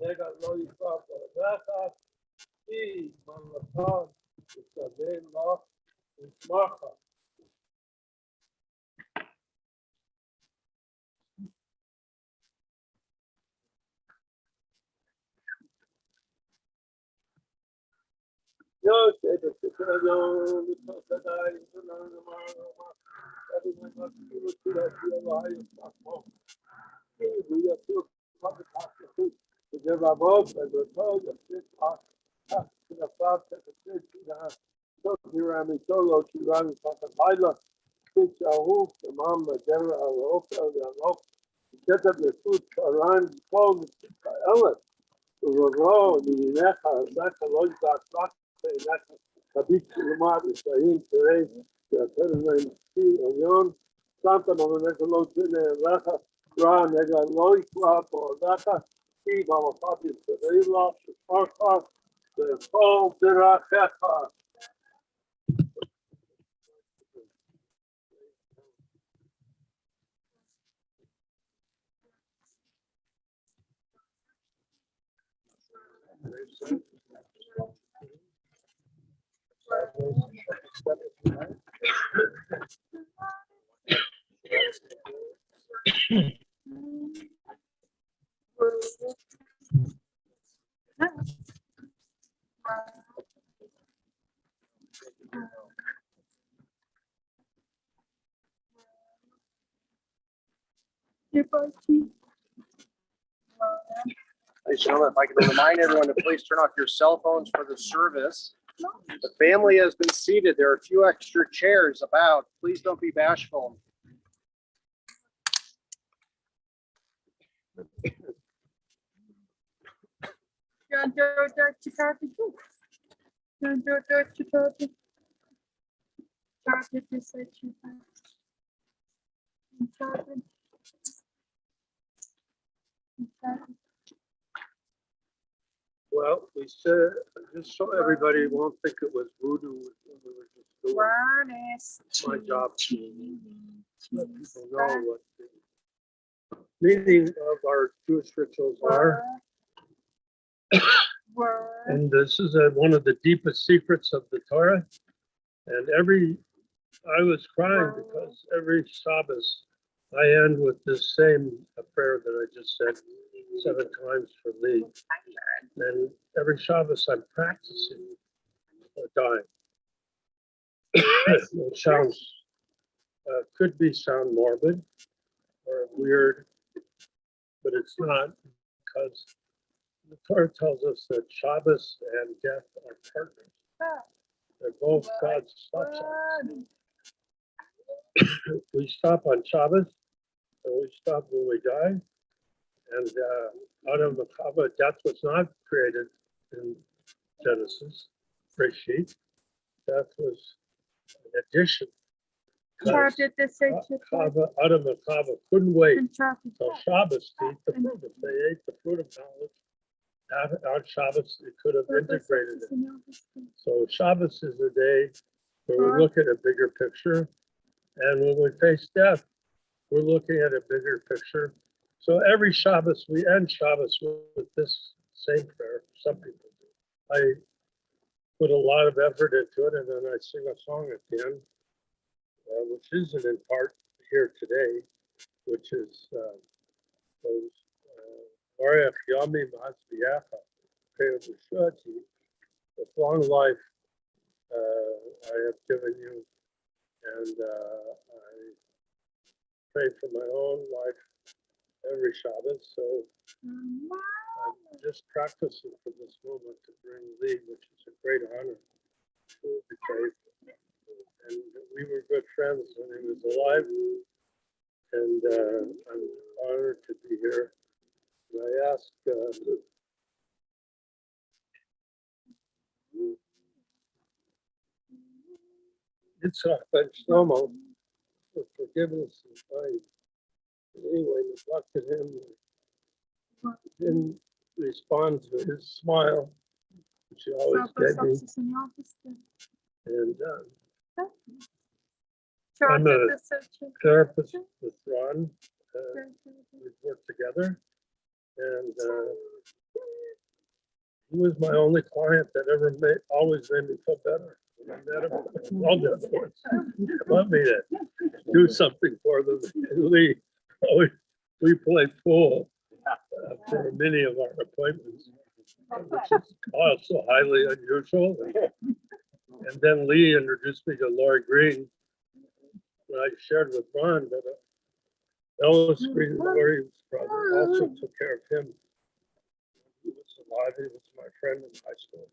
Nega lo yifrach b'lecha, ki malatan v'sadei lach v'smacha. Yo, the Chicago, the Tokadai, the Nanama, everyone must be with you at the Alliance. We are still public hospital. The Rabov and the Tog of this hospital. To the South, to the so Hirami Solo, Kirami Pakapila, Pitch Ahuf, the Mama, Dera, Aloka, the Alok, get up the food, Karan, Paul, Ellen, the Ravo, the Necha, Zaka, Lojak, Habib Lamar Israel Perez, the President Union, Santa Monica Lotine, Raha, Ra, Nega, Loikwa, Raha, Steve, Alapati, Sevilla, Farfa, the Paul Dirachecha. Ladies and gentlemen, if I could remind everyone to please turn off your cell phones for the service. The family has been seated. There are a few extra chairs about. Please don't be bashful. Well, we said, just so everybody won't think it was voodoo. We were just doing my job to let people know what the meaning of our Jewish rituals are. And this is one of the deepest secrets of the Torah. And I was crying because every Shabbos I end with this same prayer that I just said 7 times for Lee. And every Shabbos I'm practicing dying. It sounds, could sound morbid or weird, but it's not, because the Torah tells us that Shabbos and death are partners. They're both God's stop signs. We stop on Shabbos, and we stop when we die. And out of Makaba, death was not created in Genesis, Bereshit. Death was an addition. Out of Makaba couldn't wait until Shabbos to eat the fruit. If they ate the fruit of knowledge on Shabbos, it could have integrated it. So Shabbos is the day where we look at a bigger picture. And when we face death, we're looking at a bigger picture. So every Shabbos, we end Shabbos with this same prayer. Some people do. I put a lot of effort into it, and then I sing a song at the end, which isn't in part here today, which is Ariach Yami Matzviacha, with long life I have given you, and I pray for my own life every Shabbos. So I'm just practicing for this moment to bring Lee, which is a great honor to the faith. And we were good friends when he was alive, and I'm honored to be here. And I ask Yitzhak ben Shlomo for forgiveness if I in any way neglected him, didn't respond to his smile, which he always gave me. And I'm a therapist with Ron, we've worked together, and he was my only client that ever always made me feel better. When I met him, all the other ones want me to do something for them. We played pool for many of our appointments, which is also highly unusual. And then Lee introduced me to Lori Green. And I shared with Ron that Ellis Green, Lori's brother, also took care of him. He was alive. He was my friend in high school.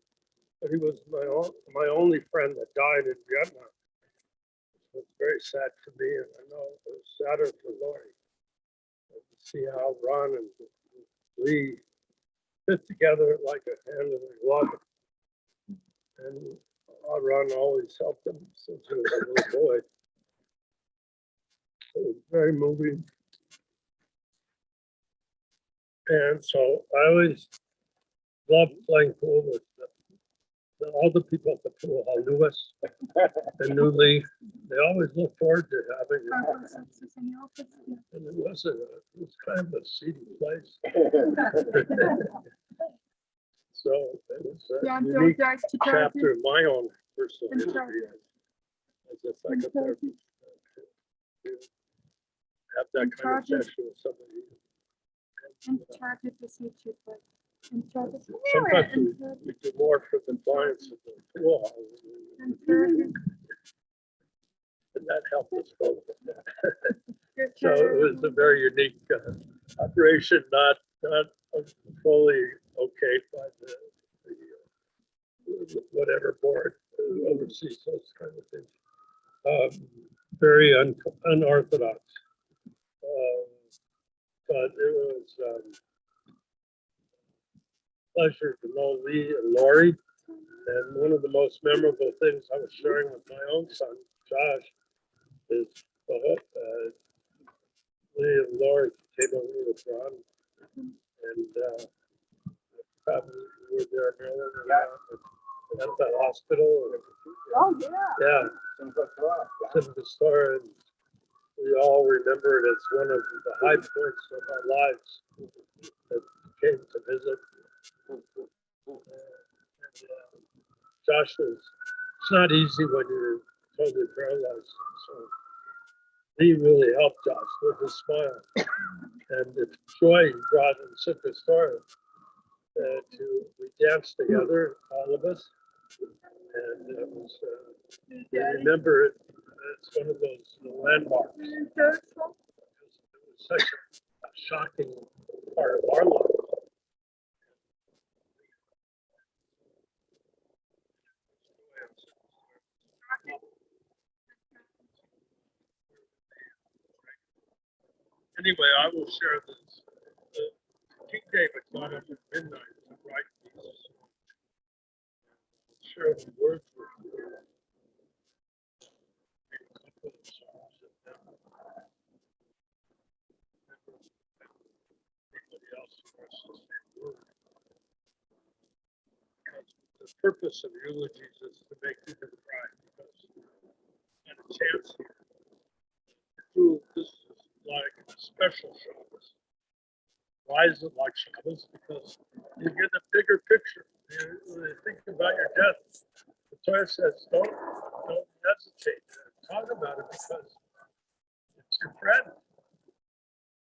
But he was my only friend that died in Vietnam. It was very sad for me, and I know it was sadder for Lori. And to see how Ron and Lee fit together like a hand in a glove. And Ron always helped him since he was a little boy. It was very moving. And so I always loved playing pool with all the people at the pool hall knew us and knew Lee. They always looked forward to having it. And it was kind of a seedy place. So it was a unique chapter of my own personal history as a psychotherapist. To have that kind of session with somebody. Sometimes we do more for the clients at the pool hall. And that helped us both. So it was a very unique operation, not fully okayed by the whatever board oversees those kind of things. Very unorthodox. But it was pleasure to know Lee and Lori. And one of the most memorable things I was sharing with my own son, Josh, is Lee and Lori came over with Ron. And probably were there, Marilyn, at the hospital. Oh, yeah. Yeah. In the store. And we all remember it as one of the high points of our lives that came to visit. Josh it's not easy when you're totally paralyzed. So he really helped Josh with his smile. And the joy he brought in Simple Story. We danced together, all of us. And it was, I remember it, it's one of those landmarks. It was such a shocking part of our life. Anyway, I will share this. King David got up at midnight to write these. Share the words with you. A couple of songs that everybody else expresses the same word. Because the purpose of eulogies is to make people cry because you had a chance here. This is like a special Shabbos. Why is it like Shabbos? Because you get a bigger picture. When you think about your death, the Torah says, don't hesitate to talk about it because it's your friend.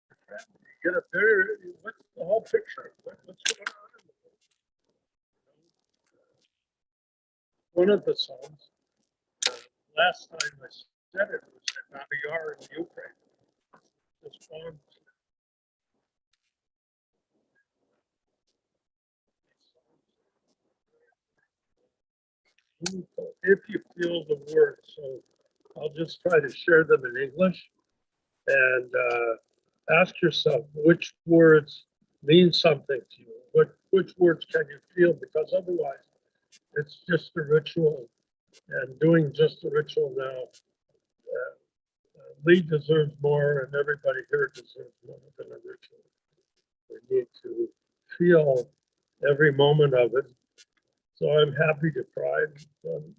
Your friend. You get a bigger, what's the whole picture? What's going on in the world? One of the songs, last time I said it was at Babi Yar in Ukraine. This poem. If you feel the words, so I'll just try to share them in English and ask yourself which words mean something to you. Which words can you feel? Because otherwise, it's just a ritual, and doing just a ritual now. Lee deserves more, and everybody here deserves more than a ritual. We need to feel every moment of it. So I'm happy to cry. I'm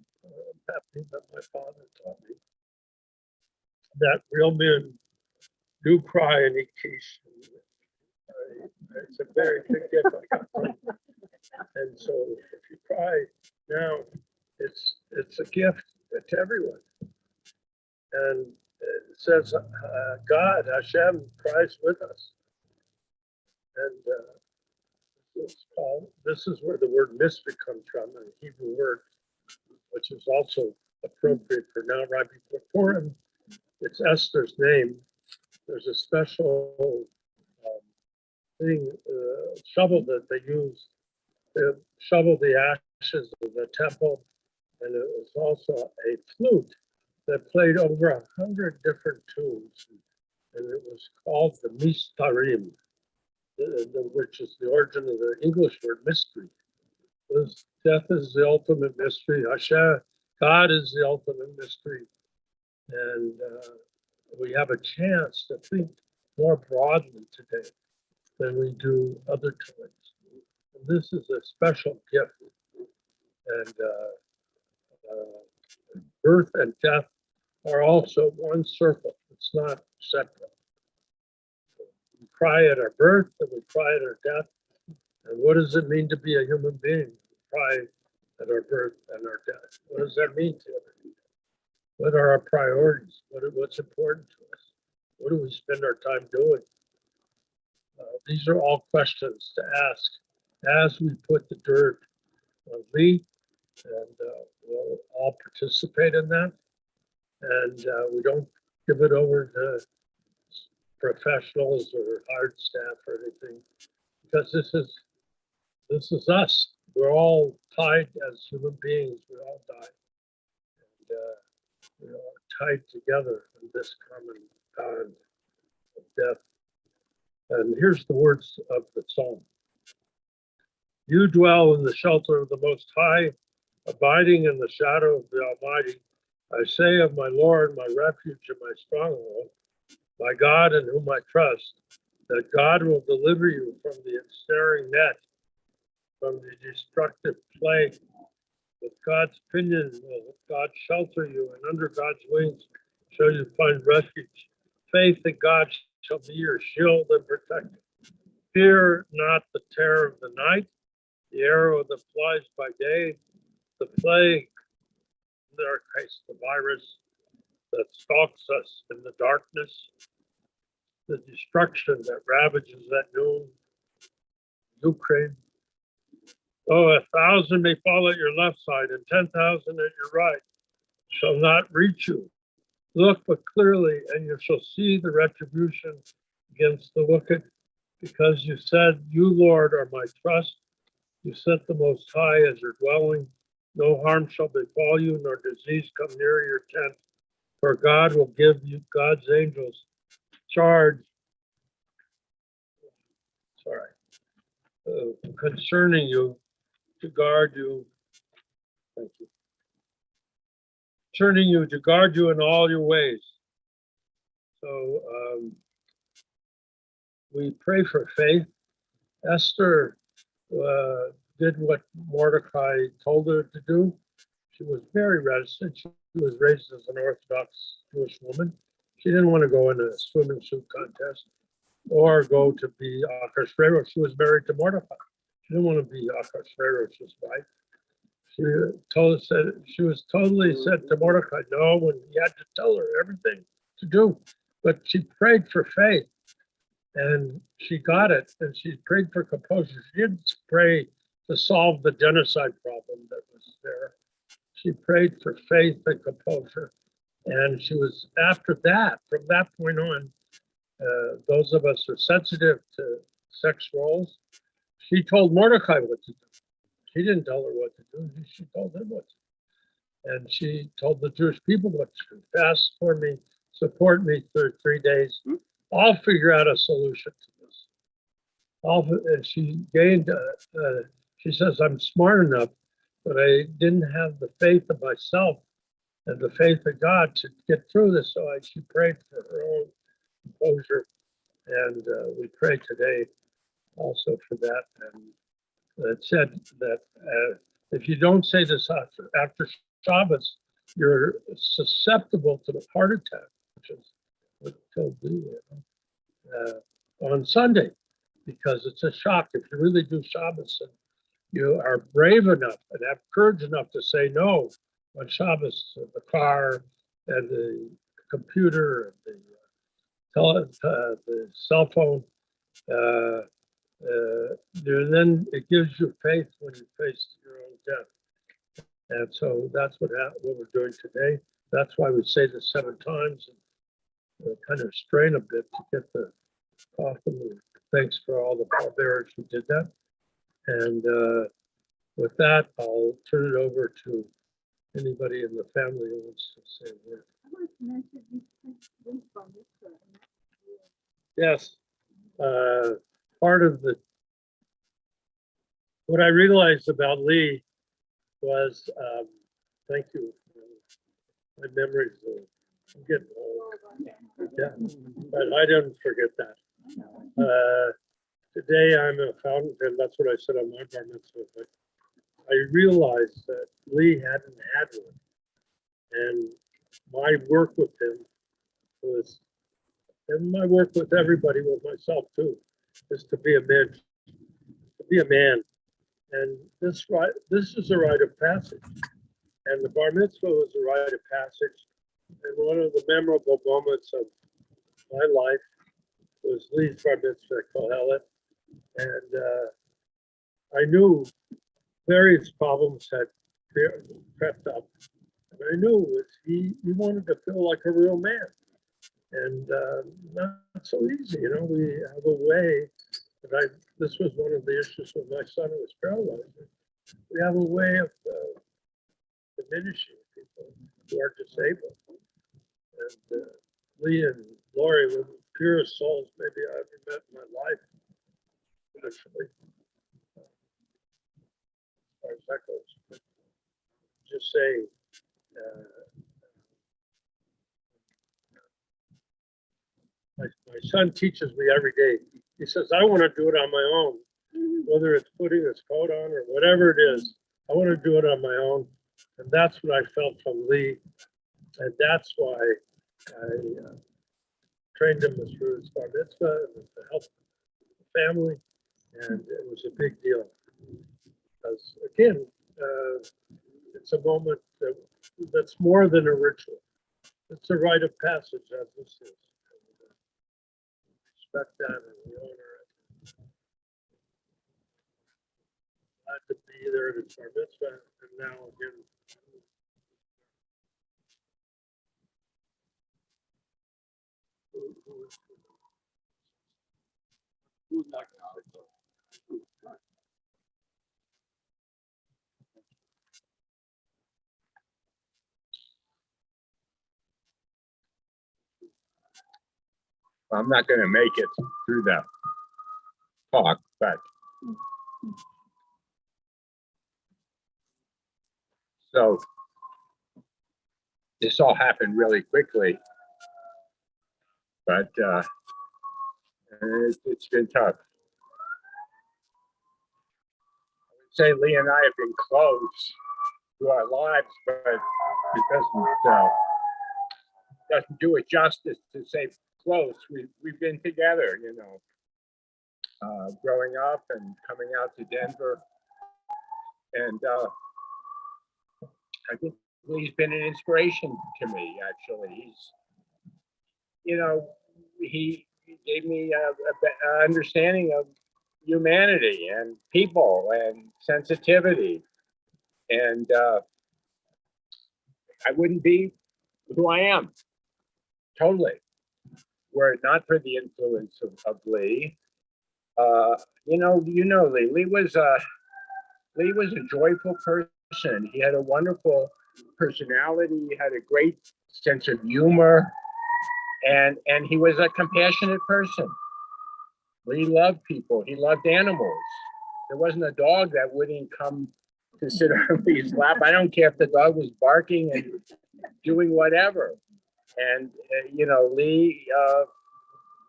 happy that my father taught me that real men do cry and eat quiche. It's a very big gift I got from you. And so if you cry now, it's a gift to everyone. And it says, God, Hashem, cries with us. And this is where the word mystery comes from, a Hebrew word, which is also appropriate for now, right before Purim. It's Esther's name. There's a special thing, shovel that they use to shovel the ashes of the temple. And it was also a flute that played over 100 different tunes. And it was called the Mistarim, which is the origin of the English word mystery. Death is the ultimate mystery. Hashem, God is the ultimate mystery. And we have a chance to think more broadly today than we do other times. And this is a special gift. And birth and death are also one circle. It's not separate. We cry at our birth and we cry at our death. And what does it mean to be a human being? We cry at our birth and our death. What does that mean to us? What are our priorities? What's important to us? What do we spend our time doing? These are all questions to ask as we put the dirt on Lee, and we'll all participate in that. And we don't give it over to professionals or hired staff or anything, because this is us. We're all tied as human beings. We all die, and we are tied together in this common bond of death. And here's the words of the psalm. You dwell in the shelter of the Most High, abiding in the shadow of the Almighty. I say of my Lord, my refuge and my stronghold, my God in whom I trust, that God will deliver you from the ensnaring net, from the destructive plague. With God's pinion will God shelter you, and under God's wings shall you find refuge. Faith in God shall be your shield and protector. Fear not the terror of the night, the arrow that flies by day, the plague, in our case, the virus that stalks us in the darkness, the destruction that ravages at noon, Ukraine. Oh, 1,000 may fall at your left side and 10,000 at your right, shall not reach you. Look but clearly, and you shall see the retribution against the wicked, because you said, you, Lord, are my trust. You set the Most High as your dwelling. No harm shall befall you, nor disease come near your tent. For God will give you God's angels charge. Concerning you to guard you. Thank you. Concerning you to guard you in all your ways. So we pray for faith. Esther did what Mordecai told her to do. She was very reticent. She was raised as an Orthodox Jewish woman. She didn't want to go in a swimming suit contest or go to be Ahasuerus. She was married to Mordecai. She didn't want to be Ahasuerus' wife. She was totally said to Mordecai no when he had to tell her everything to do. But she prayed for faith, and she got it, and she prayed for composure. She didn't pray to solve the genocide problem that was there. She prayed for faith and composure. And she was, after that, from that point on, those of us who are sensitive to sex roles, she told Mordecai what to do. She didn't tell her what to do. She told him what to do. And she told the Jewish people what to do. Fast for me, support me for 3 days. I'll figure out a solution to this. And she gained, she says, I'm smart enough, but I didn't have the faith of myself and the faith of God to get through this. So she prayed for her own composure. And we pray today also for that. And it said that if you don't say this after Shabbos, you're susceptible to the heart attack, which is what killed me. on Sunday, because it's a shock if you really do Shabbos and you are brave enough and have courage enough to say no on Shabbos, the car and the computer and the cell phone. Then it gives you faith when you face your own death. And so that's what we're doing today. That's why we say this 7 times and kind of strain a bit to get the coffin. Thanks for all the pallbearers who did that. And with that, I'll turn it over to anybody in the family who wants to say a word. Yes. Part of what I realized about Lee was, thank you. My memories, I'm getting old. Yeah, but I didn't forget that. Today I'm a fountain pen. That's what I said on my bar mitzvah. But I realized that Lee hadn't had one, and my work with him was, and my work with everybody, with myself too, is to be a man, And this is a rite of passage, and the bar mitzvah was a rite of passage. And one of the memorable moments of my life was Lee's bar mitzvah at Kohelet. And I knew various problems had crept up. And I knew he wanted to feel like a real man. And not so easy, we have a way that this was one of the issues with my son who was paralyzed. We have a way of diminishing people who are disabled. And Lee and Lori were the purest souls maybe I ever met in my life, actually. As far as that goes. But just saying, my son teaches me every day. He says, I want to do it on my own, whether it's putting his coat on or whatever it is. I want to do it on my own. And that's what I felt from Lee. And that's why I trained him through his bar mitzvah and to help the family. And it was a big deal. Because again, it's a moment that's more than a ritual. It's a rite of passage, as this is. Respect that and we honor it. Glad to be there at his bar mitzvah, and now again. Who's not going to I'm not going to make it through the talk, but so this all happened really quickly, but it's been tough. I would say Lee and I have been close to our lives, but it doesn't do it justice to say close. We've been together, growing up and coming out to Denver, and I think Lee's been an inspiration to me. Actually, he gave me a understanding of humanity and people and sensitivity, and I wouldn't be who I am totally were it not for the influence of Lee. Lee. Lee was a joyful person. He had a wonderful personality. He had a great sense of humor, and he was a compassionate person. Lee loved people. He loved animals. There wasn't a dog that wouldn't come to sit on Lee's lap. I don't care if the dog was barking and doing whatever. And Lee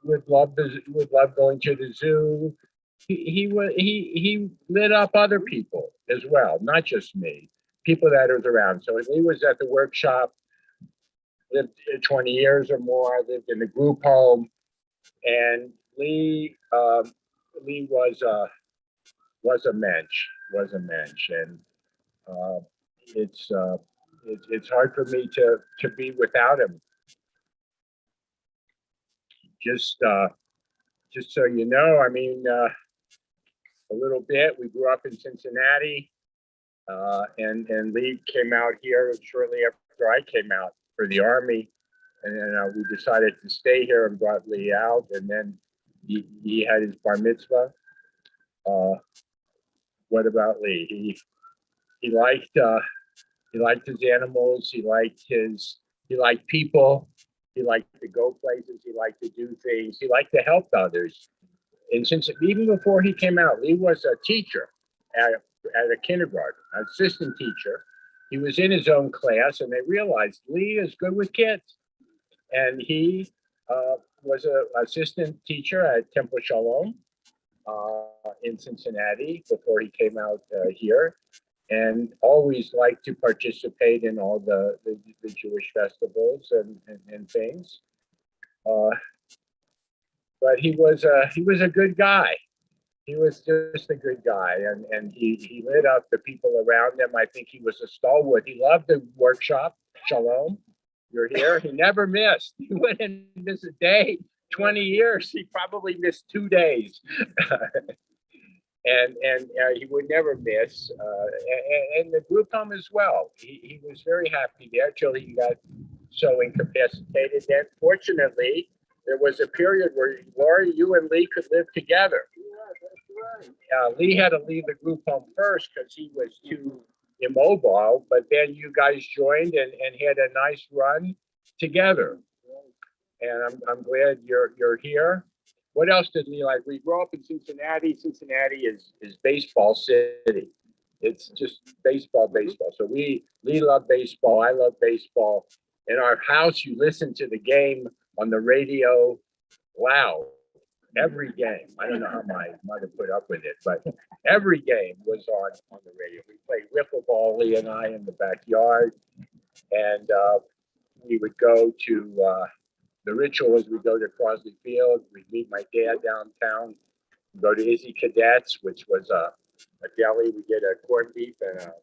would love going to the zoo. He lit up other people as well, not just me, people that was around. So Lee was at the workshop, lived 20 years or more, lived in a group home, And Lee was a mensch, and uh, it's it's hard for me to be without him. Just just so you know, I mean, a little bit. We grew up in Cincinnati, and Lee came out here shortly after I came out for the Army, and then we decided to stay here and brought Lee out, and then he had his bar mitzvah. Uh, what about Lee? He liked his animals. He liked people. He liked to go places. He liked to do things. He liked to help others. And since even before he came out, Lee was a teacher at a kindergarten, an assistant teacher. He was in his own class, and they realized Lee is good with kids. And he was an assistant teacher at Temple Shalom in Cincinnati before he came out here, and always liked to participate in all the Jewish festivals and things. But he was a good guy. He was just a good guy, and he lit up the people around him. I think he was a stalwart. He loved the workshop, Shalom. You're here. He never missed. He wouldn't miss a day. 20 years, he probably missed 2 days. and he would never miss. And the group home as well. He was very happy there till he got so incapacitated. And fortunately, there was a period where Laurie, you and Lee could live together. Lee had to leave the group home first because he was too immobile, but then you guys joined and had a nice run together. And I'm glad you're here. What else did Lee like? We grew up in Cincinnati. Cincinnati is baseball city. It's just baseball. So Lee loved baseball. I love baseball. In our house, you listen to the game on the radio loud. Every game. I don't know how my mother put up with it, but every game was on the radio. We played wiffle ball, Lee and I, in the backyard, and we would go to the ritual was we go to Crosley Field. We'd meet my dad downtown. Go to Izzy Cadets, which was a deli. We get a corned beef and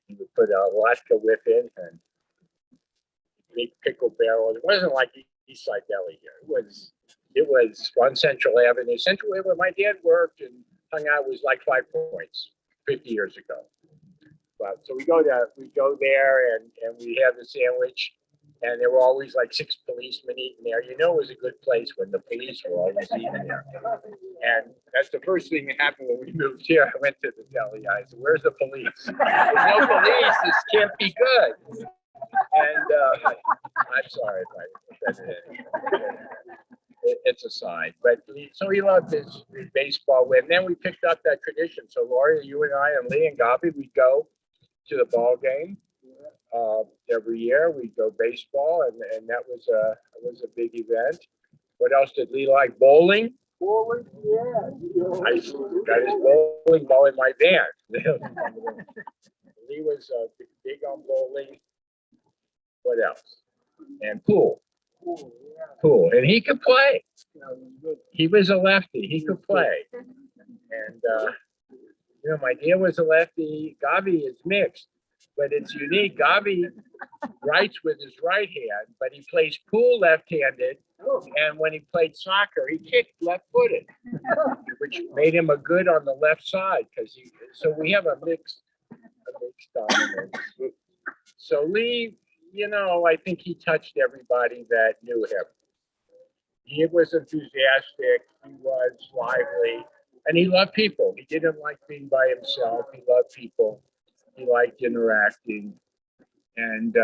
we would put a latke with it and meat pickle barrel. It wasn't like East Side Deli here. It was on Central Avenue. Central Avenue, where my dad worked and hung out, was like 5 Points 50 years ago. But so we go there and we have the sandwich, and there were always like 6 policemen eating there. You know, it was a good place when the police were always eating there. And that's the first thing that happened when we moved here. I went to the deli. I said, "Where's the police? There's no police. This can't be good." And I'm sorry if I offended anyone. It's a sign, but so he loved his baseball. And then we picked up that tradition. So Laurie, you and I, and Lee and Gabi, we'd go to the ball game every year. We'd go baseball, and that was a big event. What else did Lee like? Bowling. Bowling, yeah. I got his bowling ball in my van. Lee was big on bowling. What else? And pool. Pool, and he could play. He was a lefty. He could play, and you know, my dad was a lefty. Gabi is mixed, but it's unique. Gabi writes with his right hand, but he plays pool left-handed, and when he played soccer, he kicked left-footed, which made him a good on the left side because he. So we have a mixed dominance. So Lee. You know, I think he touched everybody that knew him. He was enthusiastic, he was lively, and he loved people. He didn't like being by himself. He loved people. He liked interacting. And,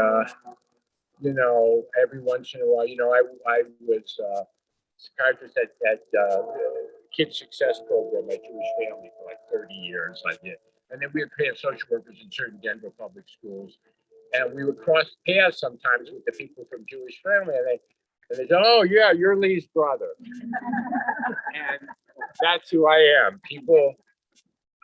you know, every once in a while, you know, I was a psychiatrist at Kids Success Program at Jewish Family for like 30 years. I did. And then we were paying social workers in certain Denver public schools. And we would cross paths sometimes with the people from Jewish Family, and they said, "Oh yeah, you're Lee's brother," and that's who I am. People,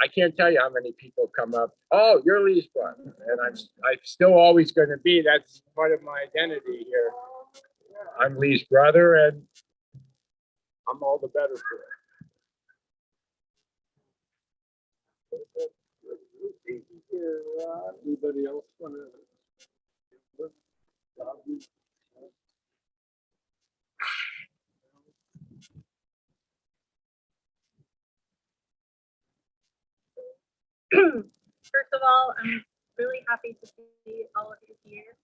I can't tell you how many people come up. "Oh, you're Lee's brother," and I'm still always going to be. That's part of my identity here. I'm Lee's brother, and I'm all the better for it. Anybody else want to? First of all, I'm really happy to see all of you here.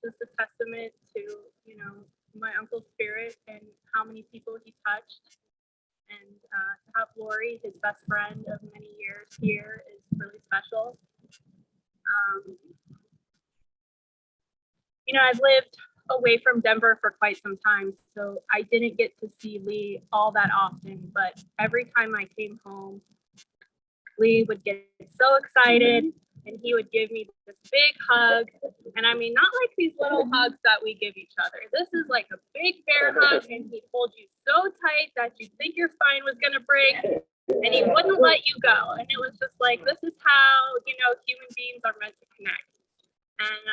Just a testament to, you know, my uncle's spirit and how many people he touched. And to have Lori, his best friend of many years here, is really special. You know, I've lived away from Denver for quite some time, so I didn't get to see Lee all that often, but every time I came home, Lee would get so excited and he would give me this big hug. And I mean, not like these little hugs that we give each other. This is like a big bear hug, and he'd hold you so tight that you'd think your spine was gonna break, and he wouldn't let you go. And it was just like, this is how, you know, human beings are meant to connect. And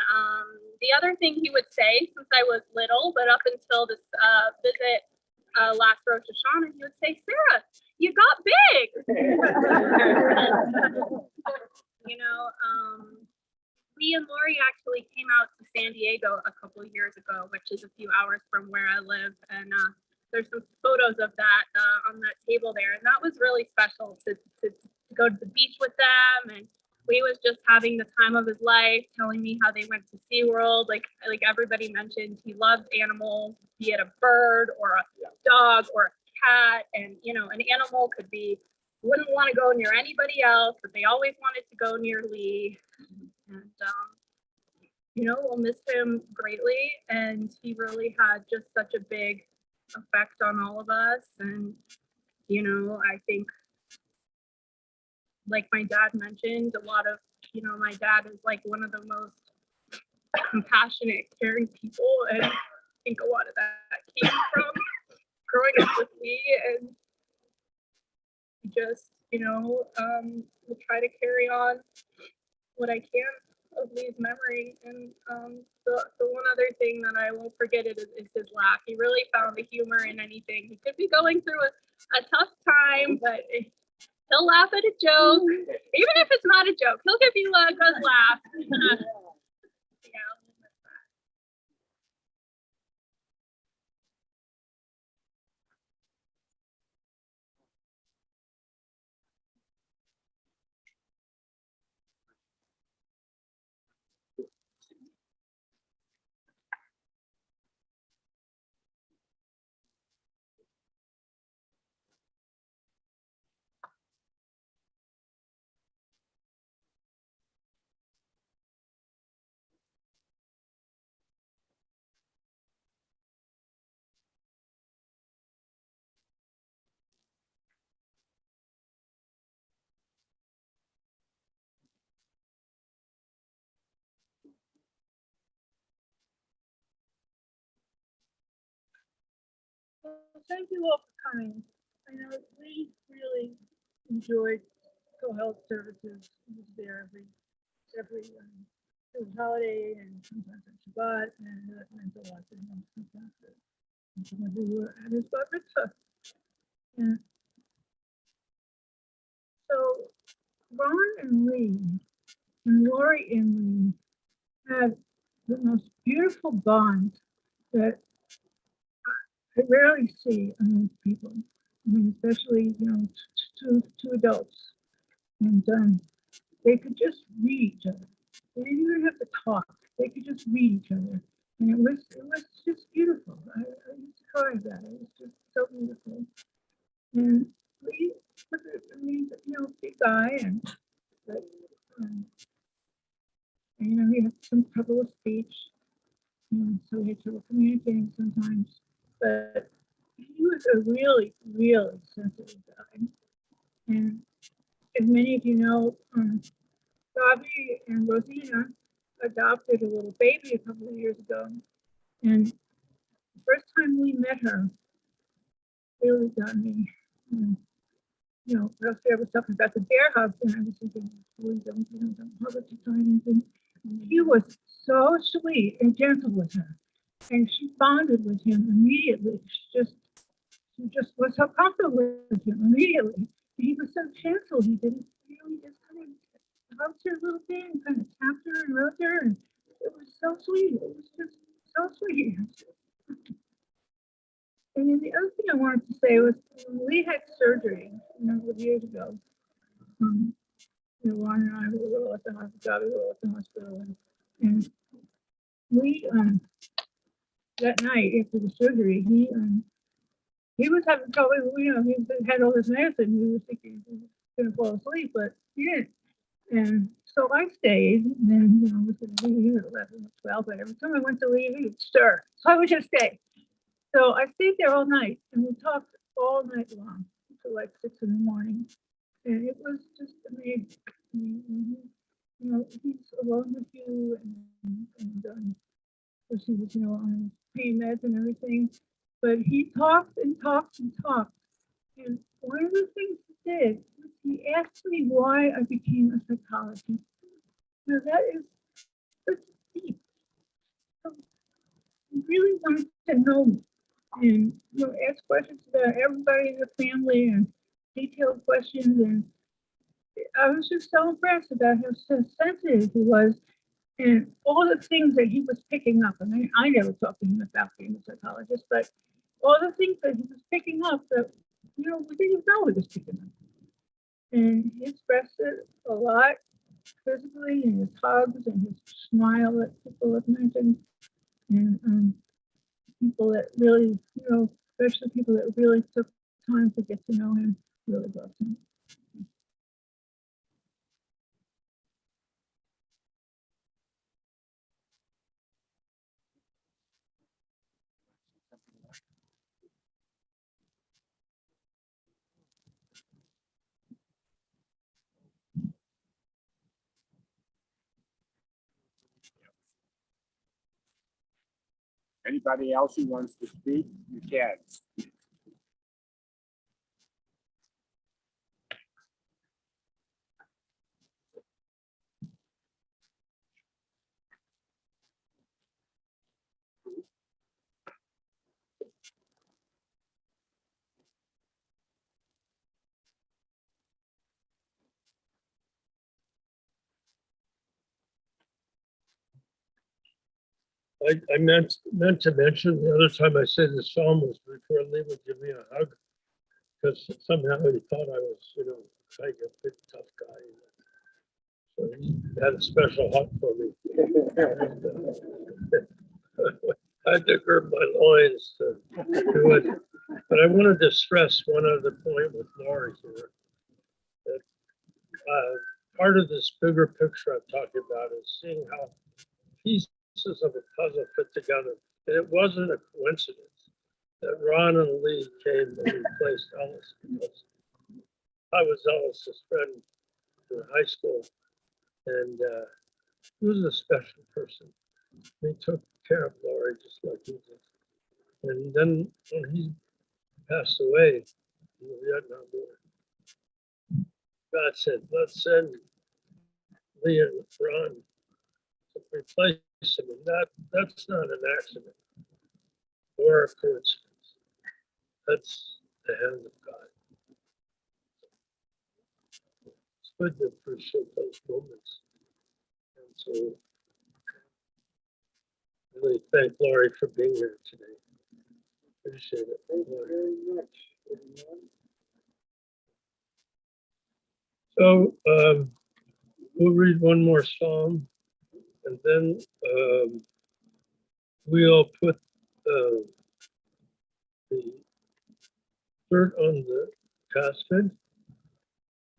the other thing he would say, since I was little, but up until this visit last Rosh Hashanah, he would say, Sarah, you got big. You know, Lee and Lori actually came out to San Diego a couple of years ago, which is a few hours from where I live. And there's some photos of that on that table there. And that was really special to go to the beach with them. And Lee was just having the time of his life, telling me how they went to SeaWorld. Like everybody mentioned, he loves animals, be it a bird or a dog or a cat. And, you know, an animal could be, wouldn't want to go near anybody else, but they always wanted to go near Lee. And, you know, we'll miss him greatly. And he really had just such a big effect on all of us. And, you know, I think, like my dad mentioned, a lot of, you know, my dad is like one of the most compassionate, caring people. And I think a lot of that came from growing up with me. And just, you know, we'll try to carry on what I can of Lee's memory. And the one other thing that I won't forget is his laugh. He really found the humor in anything. He could be going through a tough time, but he'll laugh at a joke. Even if it's not a joke, he'll give you a good laugh. Yeah. Well, thank you all for coming. I know we really enjoyed co-health services. He was there every holiday and sometimes on Shabbat, and that meant a lot to him. Sometimes we were at his bar mitzvah. And so Ron and Lee and Lori and Lee had the most beautiful bond that I rarely see among people. I mean, especially, you know, two adults. And they could just read each other. They didn't even have to talk. They could just read each other. And it was just beautiful. I used to cry about it. It was just so beautiful. And Lee was you know, big guy, and but, and, you know, he had some trouble with speech. And so he had trouble communicating sometimes. But he was a really, really sensitive guy. And as many of you know, Bobby and Rosina adopted a little baby a couple of years ago. And the first time we met her really got me, you know, I was talking about the bear hugs, and I was thinking, please don't hug her too tight. And he was so sweet and gentle with her. And she bonded with him immediately. She she just was so comfortable with him immediately. He was so gentle. He didn't really just kind of hugged her a little bit and kind of tapped her and rubbed her, and it was so sweet. It was just so sweet. And then the other thing I wanted to say was when we had surgery a number of years ago. Ron and I were at the hospital, and we that night after the surgery, he was having trouble. He had all this medicine. We were thinking he was gonna fall asleep, but he didn't. And so I stayed, and then I was gonna leave at 11 or 12, but every time I went to leave, he would stir. So I would just stay. So I stayed there all night, and we talked all night long until like 6 in the morning. And it was just amazing. I mean, he's alone with you, and of course he was, on pain meds and everything. But he talked and talked and talked. And one of the things he did was he asked me why I became a psychologist. Now that is such deep. So he really wanted to know me, and ask questions about everybody in the family and detailed questions. And I was just so impressed about how sensitive he was and all the things that he was picking up. I mean, I never talked to him about being a psychologist, but all the things that he was picking up that, we didn't know he was picking up. And he expressed it a lot physically in his hugs and his smile that people have mentioned. And people that really, especially people that really took time to get to know him, really loved him. Anybody else who wants to speak, you can. I meant to mention the other time I said this psalm was before Lee would give me a hug, because somehow he thought I was, like a big tough guy. So he had a special hug for me. I had to curb my loins to do it. But I wanted to stress one other point with Laurie here. That part of this bigger picture I'm talking about is seeing how pieces of a puzzle fit together. And it wasn't a coincidence that Ron and Lee came and replaced Ellis, because I was Ellis's friend in high school, and he was a special person. He took care of Laurie just like he did. And then when he passed away in the Vietnam War, God said, let's send Lee and Ron to replace him. And that's not an accident or a coincidence. That's the hand of God. It's good to appreciate those moments. And so really thank Laurie for being here today. Appreciate it. Thank you very much. So we'll read one more psalm, and then we'll put the dirt on the casket.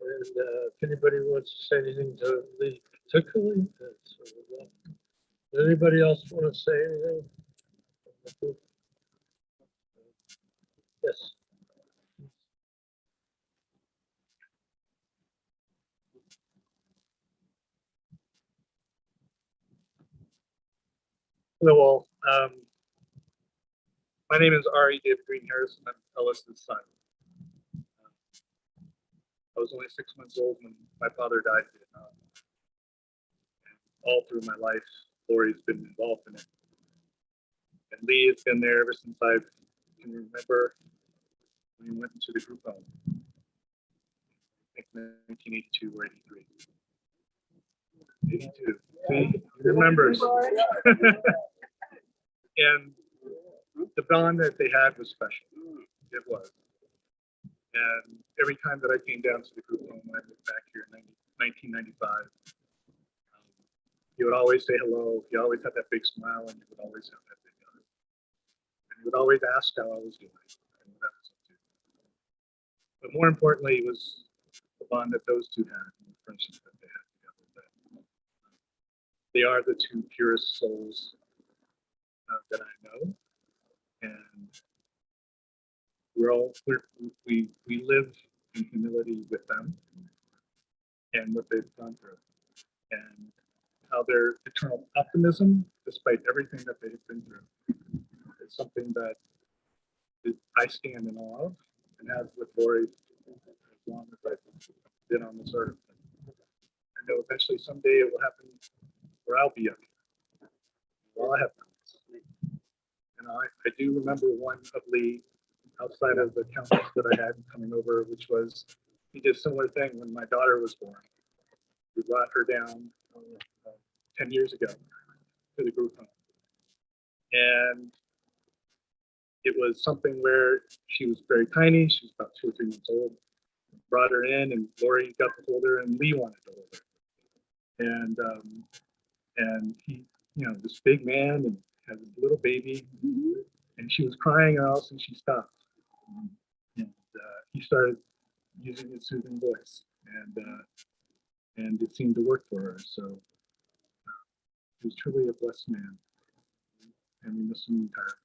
And if anybody wants to say anything to Lee particularly, that's welcome. Does anybody else want to say anything? Yes. Hello all. My name is Ari David Green Harris, and I'm Ellis's son. I was only 6 months old when my father died in Vietnam. And all through my life, Laurie's been involved in it. And Lee has been there ever since I can remember. We went into the group home. I think 1982 or 83. 82. See, he remembers. And the bond that they had was special. It was. And every time that I came down to the group home when I moved back here in 1995, he would always say hello. He always had that big smile, and he would always have that big hug. And he would always ask how I was doing and what I was up to. But more importantly, it was the bond that those two had and the friendship that they had together. That they are the two purest souls that I know, and we live in humility with them and what they've gone through, and how their eternal optimism, despite everything that they've been through, is something that I stand in awe of, and have with Lori as long as I've been on this earth. I know eventually someday it will happen where I'll be up here. Well, I have done this. And I do remember one of Lee outside of the councils that I had coming over, which was he did a similar thing when my daughter was born. We brought her down 10 years ago to the group home. And it was something where she was very tiny. She was about 2 or 3 months old. Brought her in, and Lori got to hold her, and Lee wanted to hold her. And he, this big man, and has a little baby, and she was crying, and all of a sudden she stopped. And he started using his soothing voice, and it seemed to work for her. So he was truly a blessed man, and we miss him entirely.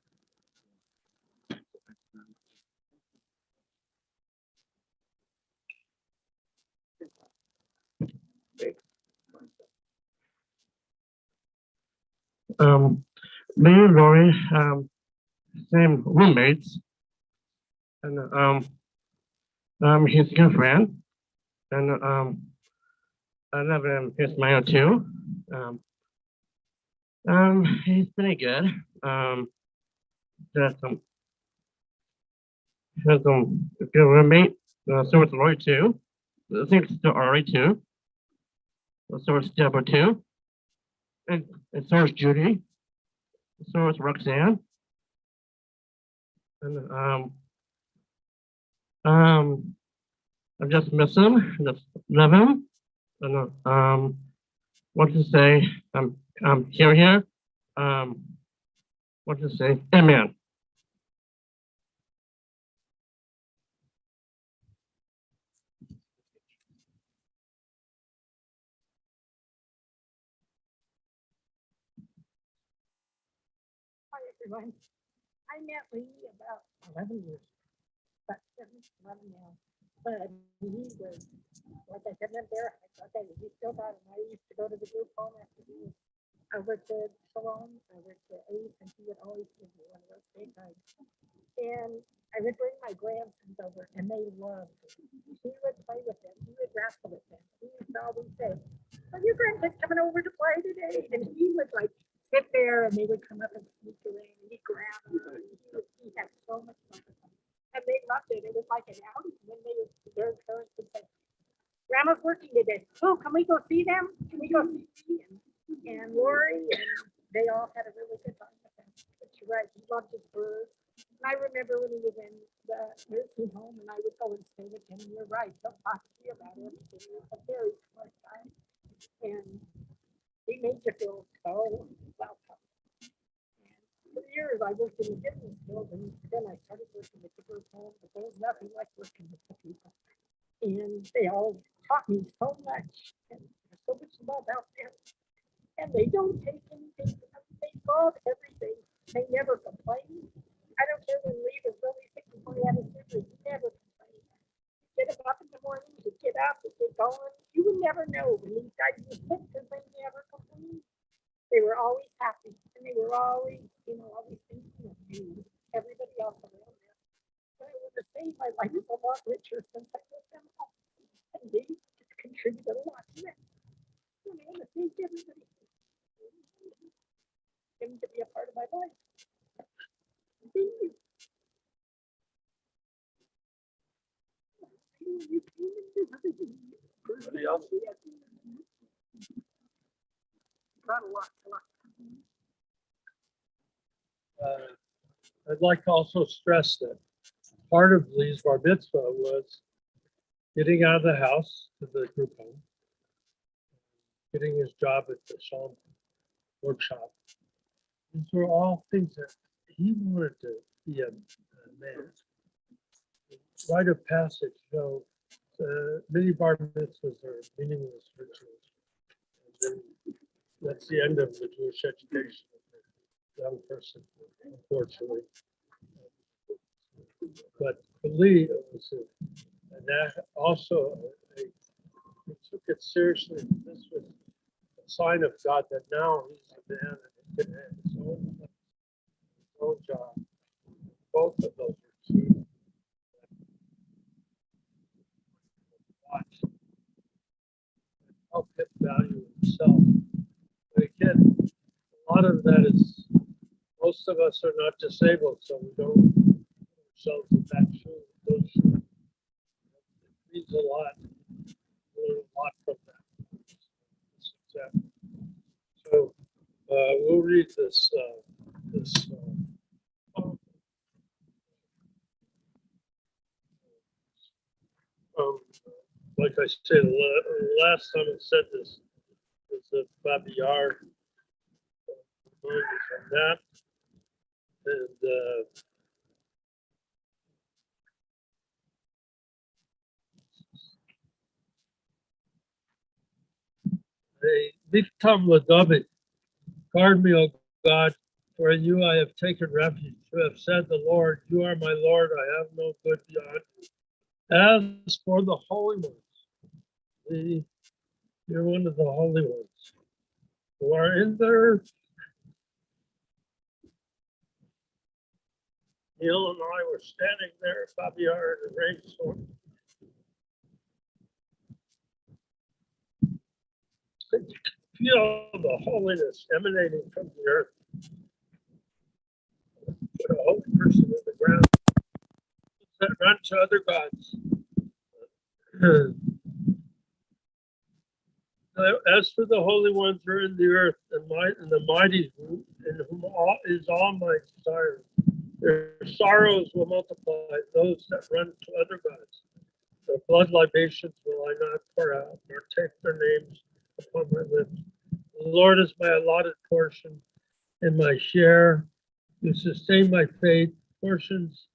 Me and Lori, same roommates, and he's a good friend, and I love him. He's my too. He's pretty good. There's some good roommate. So is Lori too. I think it's still Ari too. So is Deborah too, and so is Judy. So is Roxanne. And I just miss him. Just love him. And what to say? Here. What to say? Amen. Hi, everyone. I met Lee about 11 years, about 11 now. But he was, like I said, up there, I thought that he still got him. I used to go to the group home after he was over to Salon, over to Ace, and he would always give me one of those big hugs. And I would bring my grandsons over, and they loved him. He would play with them. He would wrestle with them. He used to always say, "Are your grandkids coming over to play today?" And he would like sit there, and they would come up and sneak away, and he'd grab them. He had so much fun with them. And they loved it. It was like an outing when their parents would say, "Grandma's working today. Oh, can we go see them? Can we go see me?" And Lori, and they all had a really good time with him. But you're right, he loved his birds. And I remember when he was in the nursing home, and I would go and stay with him. And you're right, he'll talk to you about everything. He was a very smart guy, and he made you feel so welcome. And for years, I worked in the business field, and then I started working at the group home. But there was nothing like working with the people, and they all taught me so much, and there's so much love out there. And they don't take anything. They love everything. They never complain. I don't care when Lee was really sick before he had his surgery. He never complained. Get him up in the morning, he'd get up, he'd get going. You would never know when these guys were sick because they never complained. They were always happy, and they were always, always thinking of you, everybody else around them. But it would have saved my life a lot richer since I let them all. And they just contributed a lot to it. I want to thank everybody. Him to be a part of my life. Thank you. Anybody else? I'd like to also stress that part of Lee's bar mitzvah was getting out of the house to the group home, getting his job at the Shalom workshop. These were all things that he wanted to be a man. Rite of passage, many bar mitzvahs are meaningless rituals. And then that's the end of the Jewish education of the young person, unfortunately. But for Lee, it was and that also, he took it seriously. This was a sign of God that now he's a man and he can have his own job. Both of those are key. Watch. Help him value himself. But again, a lot of that is, most of us are not disabled, so we don't put ourselves in that shoe. Those shoes. It means a lot. Learn a lot from that. This example. So we'll read this. Like I said, last time I said this was the Babi Yar on that, and they become David. Guard me, O God, for in you I have taken refuge. You have said, the Lord, you are my Lord, I have no good beyond you. As for the holy ones, you're one of the holy ones who are in there. Neil and I were standing there at Babi Yar in the rainstorm. Feel the holiness emanating from the earth. Put a holy person in the ground that run to other gods. As for the holy ones who are in the earth and the mighty, in whom is all my desire, their sorrows will multiply. Those that run to other gods, their blood libations will I not pour out, nor take their names upon my lips. The Lord is my allotted portion and my share. You sustain my faith. Portions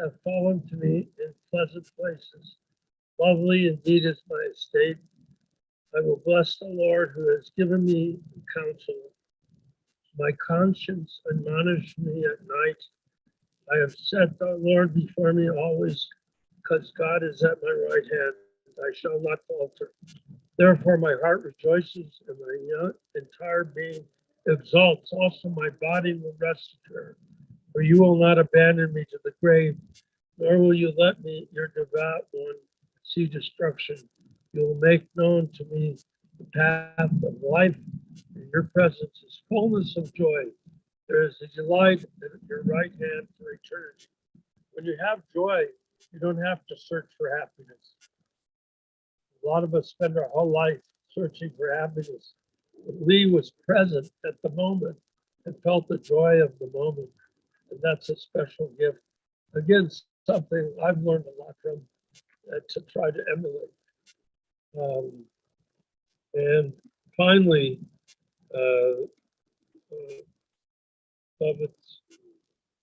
have fallen to me in pleasant places. Lovely indeed is my estate. I will bless the Lord who has given me counsel. My conscience admonished me at night. I have set the Lord before me always, because God is at my right hand. I shall not falter. Therefore, my heart rejoices and my entire being exalts. Also, my body will rest assured. For you will not abandon me to the grave, nor will you let me, your devout one, see destruction. You will make known to me the path of life. In your presence is fullness of joy. There is a delight at your right hand for eternity. When you have joy, you don't have to search for happiness. A lot of us spend our whole life searching for happiness. But Lee was present at the moment and felt the joy of the moment. And that's a special gift. Again, something I've learned a lot from to try to emulate. And finally,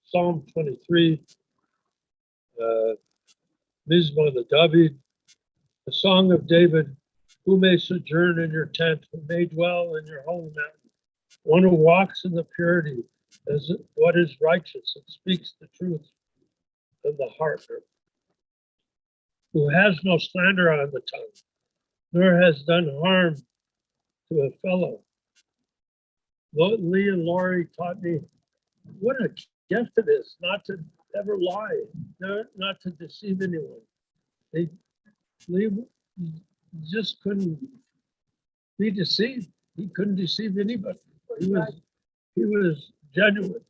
Psalm 23, Mizmor the David, the song of David, who may sojourn in your tent, who may dwell in your holy mountain, one who walks in the purity as what is righteous and speaks the truth in the heart, who has no slander on the tongue, nor has done harm to a fellow. Lee and Laurie taught me what a gift it is not to ever lie, not to deceive anyone. Lee just couldn't be deceived. He couldn't deceive anybody. He was genuine.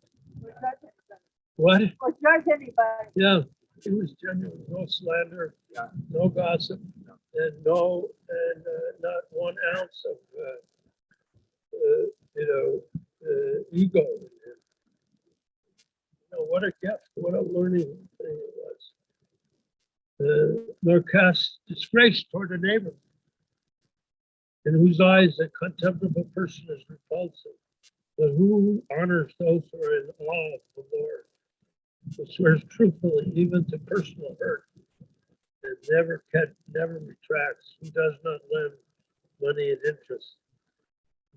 What? Or judge anybody. Yeah, he was genuine. No slander, no gossip. and not 1 ounce of, ego in him. What a gift, what a learning thing it was. Nor cast disgrace toward a neighbor, in whose eyes a contemptible person is repulsive, but who honors those who are in awe of the Lord, who swears truthfully even to personal hurt, and never retracts, who does not lend money at interest,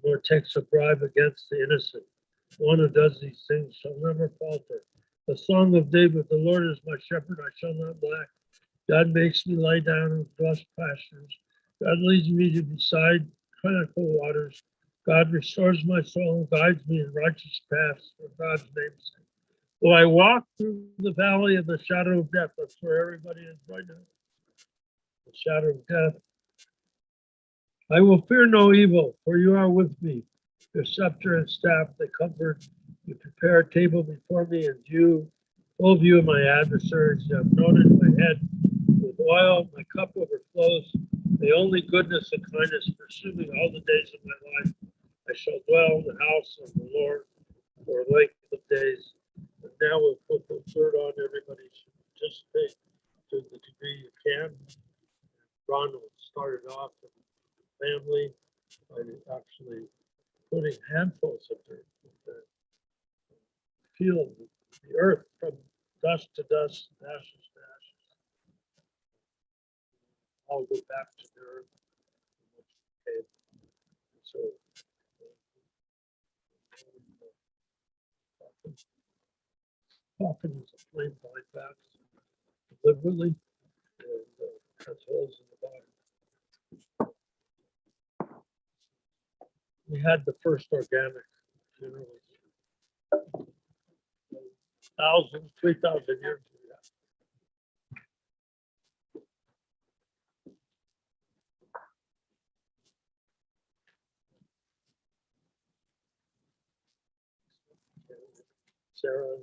nor takes a bribe against the innocent. One who does these things shall never falter. The song of David, the Lord is my shepherd, I shall not lack. God makes me lie down in lush pastures. God leads me to beside tranquil waters. God restores my soul and guides me in righteous paths for God's name's sake. Though I walk through the valley of the shadow of death, that's where everybody is right now. The shadow of death. I will fear no evil, for you are with me. Your scepter and staff, they comfort. You prepare a table before me in full view of my adversaries. You have anointed my head with oil, my cup overflows. May only goodness and kindness pursue me all the days of my life. I shall dwell in the house of the Lord for a length of days. And now we'll put the third on. Everybody should participate to the degree you can. Ron will start it off with family by actually putting handfuls of dirt, feel the earth from dust to dust, ashes to ashes. All go back to the earth. Okay. So, often is a flame blind back deliberately and cuts holes in the body. We had the first organic funerals. 3,000 years ago. Sarah,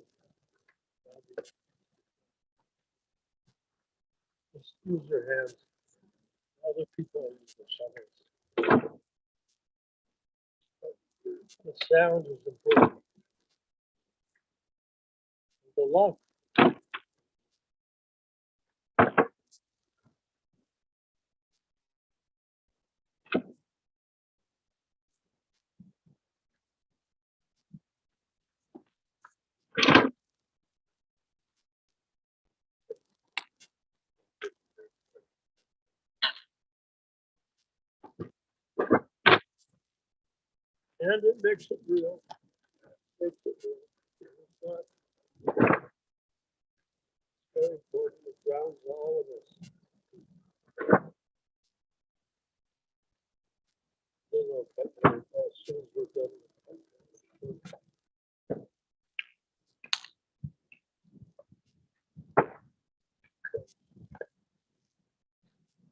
just use your hands. Other people use their shovels. The sound is important. The love. And it makes it real. Makes it real. It's not very important. It grounds all of us. As soon as we're done.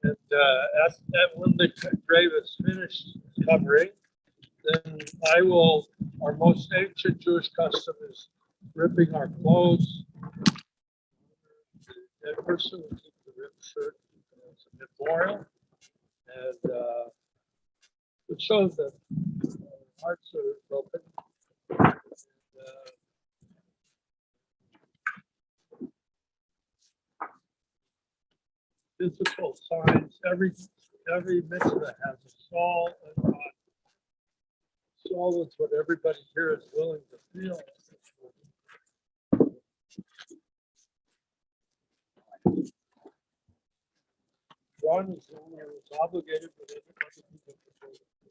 And when the grave is finished covering, then our most ancient Jewish custom is ripping our clothes. That person will keep the ripped shirt as a memorial. And it shows that hearts are broken. Physical signs, every mitzvah has a soul and body. Soul is what everybody here is willing to feel. One is the one who is obligated, but other people can do it.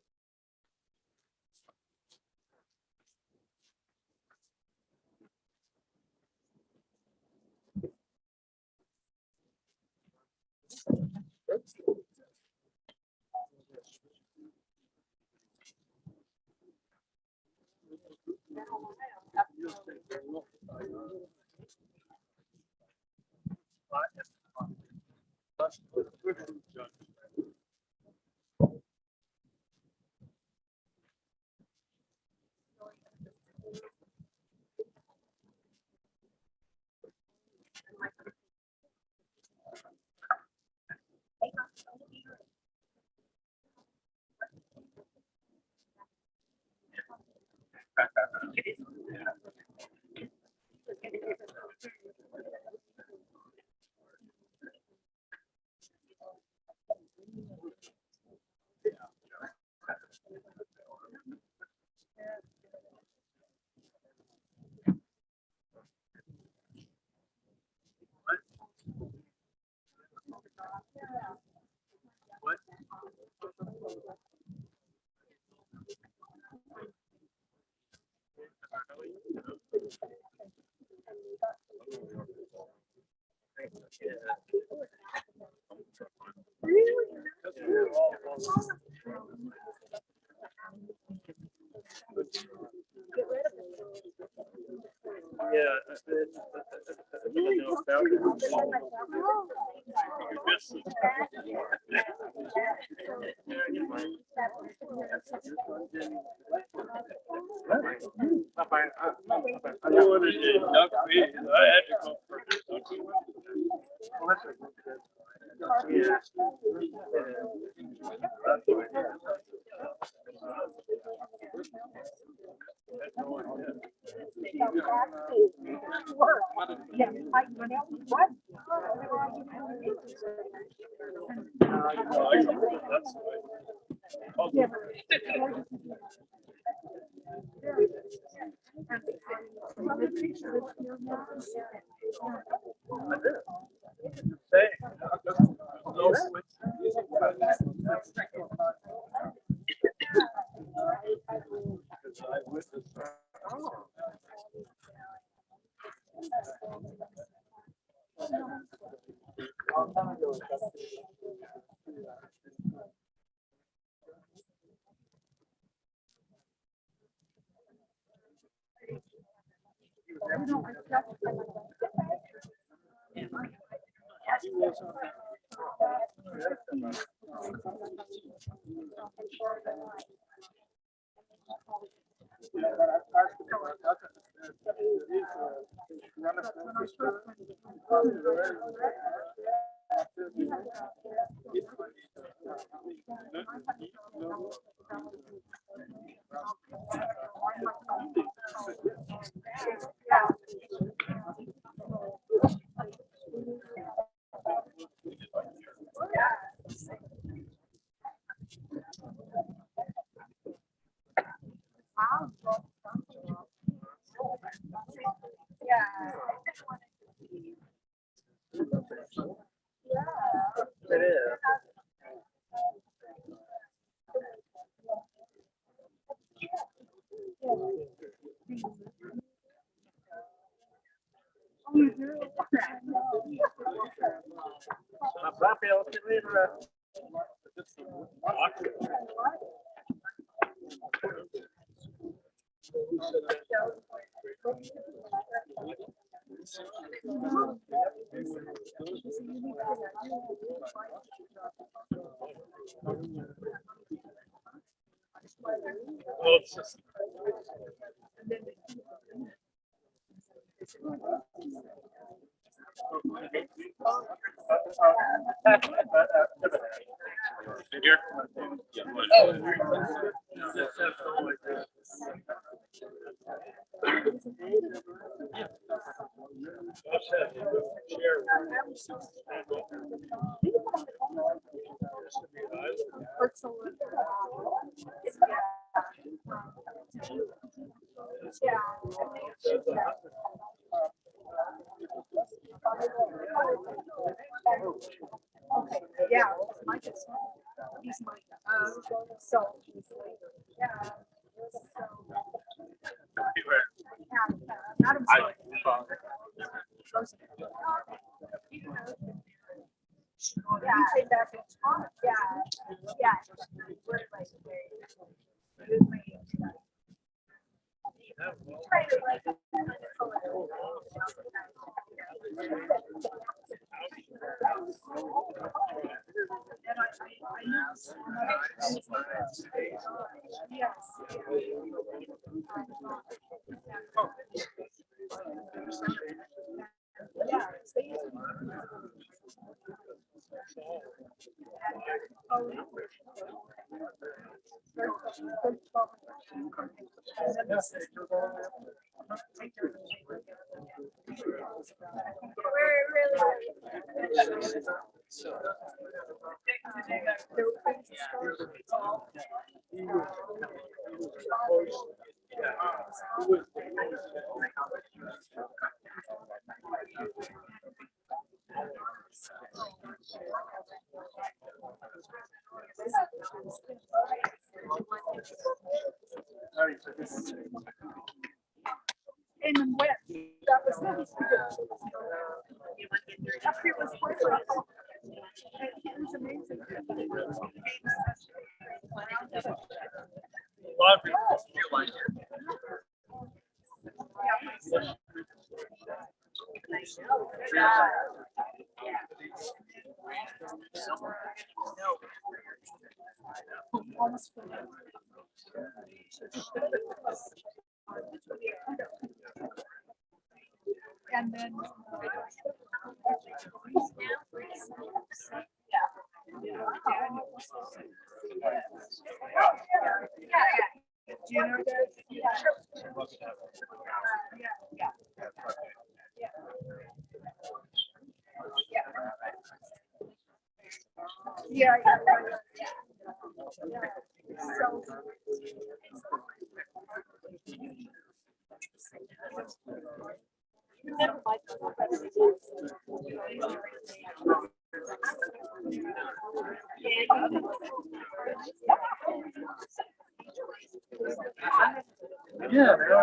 Yeah, man.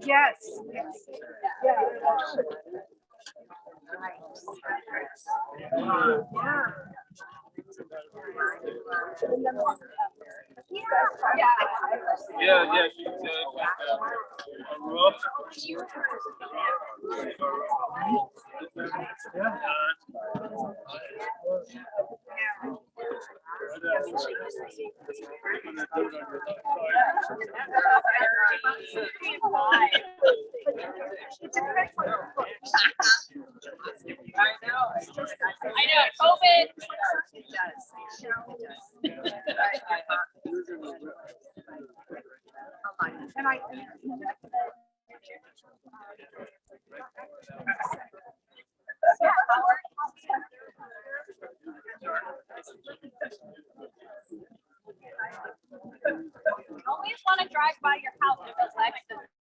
Yes. Yeah, I know, COVID. And I. Always want to drive by your house if it's like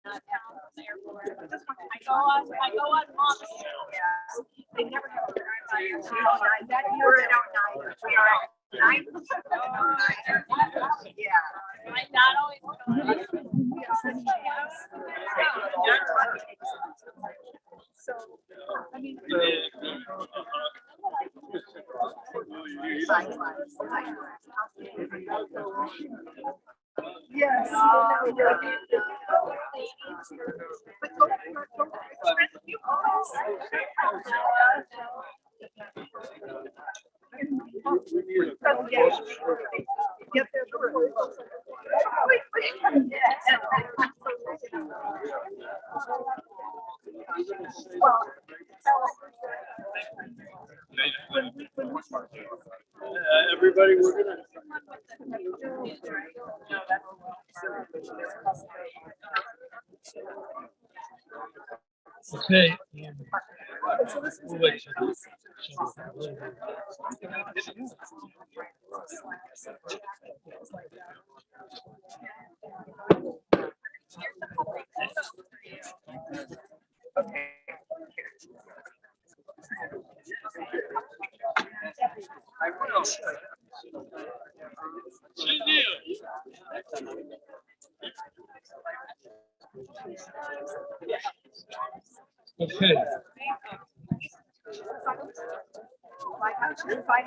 not down from the airport. I go on mom's. They never have to drive by your house. That you're out nine. We are out nine. Yeah. My dad always goes. So, I mean. Yes. Get there before. everybody, we're gonna. Okay. We'll wait. Okay.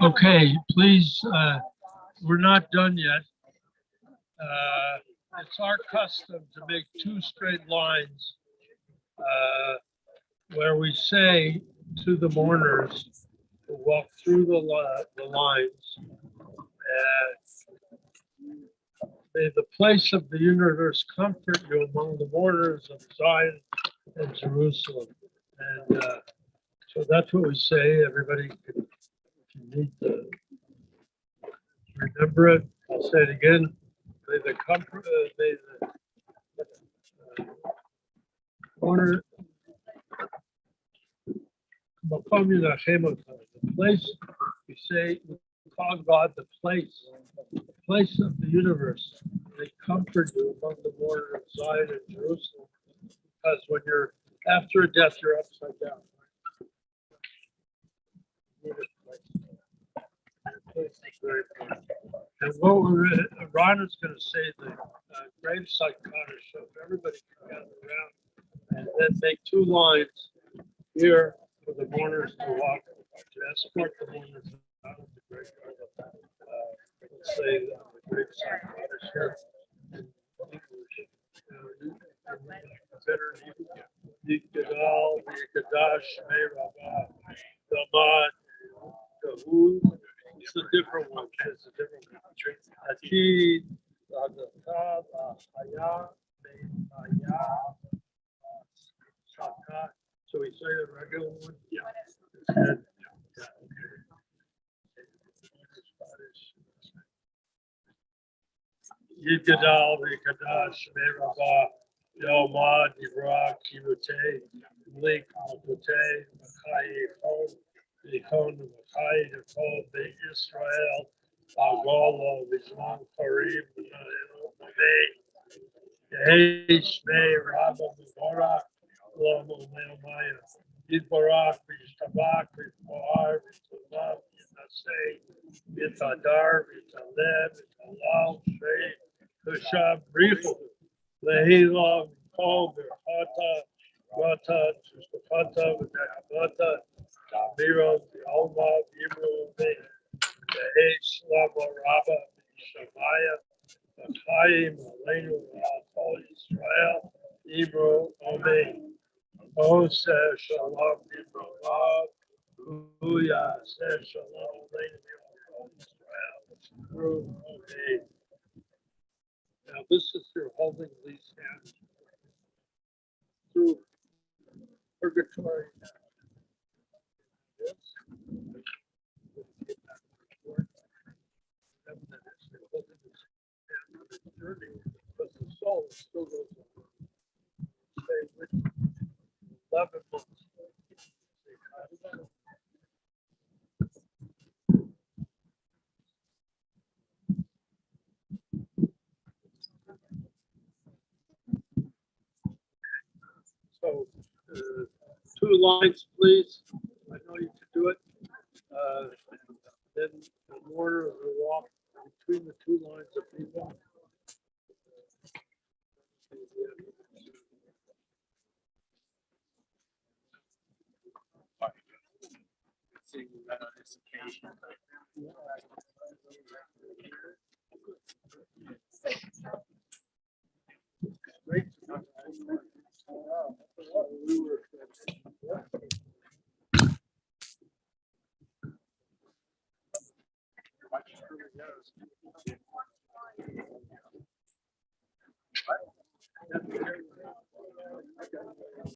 Okay, please, we're not done yet. It's our custom to make two straight lines where we say to the mourners who walk through the lines, may the place of the universe comfort you among the mourners of Zion and Jerusalem. And so that's what we say. Everybody can, if you need to remember it, I'll say it again. May the comfort, may the mourner, the place, we say, we call God the place of the universe. They comfort you among the mourners of Zion and Jerusalem. Because when you're after a death, you're upside down. And what we're, Ron is gonna say the gravesite cottage, so if everybody can gather around and then make two lines here for the mourners to walk, to escort the mourners out of the graveyard. Let's say the gravesite cottage here. in English. Better, Yikadal, Yikadash, Meirabah, Damad, Kahu. It's a different one. It's a different country. Akid, Adakad, Haya, Haya, Sakat. So we say the regular one? Yeah. And, yeah, okay. Yikadal, Yikadash, Meirabah, Yomad, Yibrak, Kibute, Lik, Makute, Makai, Hom, Yikon, Makai, Yikon, the Israel, Agolo, Vizman, Karim, Mame, Yehish, Me, Rabba, Mibora, Lomo, Meomaya, Yidbarak, Vishtabak, Vishbar, Vishtabak, Yinasei, Vitadar, Vitaleb, Vitalal, Shay, Kushab, Rifu, Lehila, Kol, Birhata, Rata, Tustafata, Vitahabata, Tamiro, the Alma, Ibro, the H, Lava, Rabba, Shamaya, Achayim, Malenu, Al Israel, Ibro, Ome, Ose, Shalom, Ibro, Rav, Huya, Se, Shalom, Malenu, Al Israel, Ibro, Ome. Now, this is through holding these hands through purgatory. Yes. Journey, but the soul still goes on. Stay with you. 11 months. So, two lines, please. I know you can do it. Then the mourner will walk between the two lines of people. Great.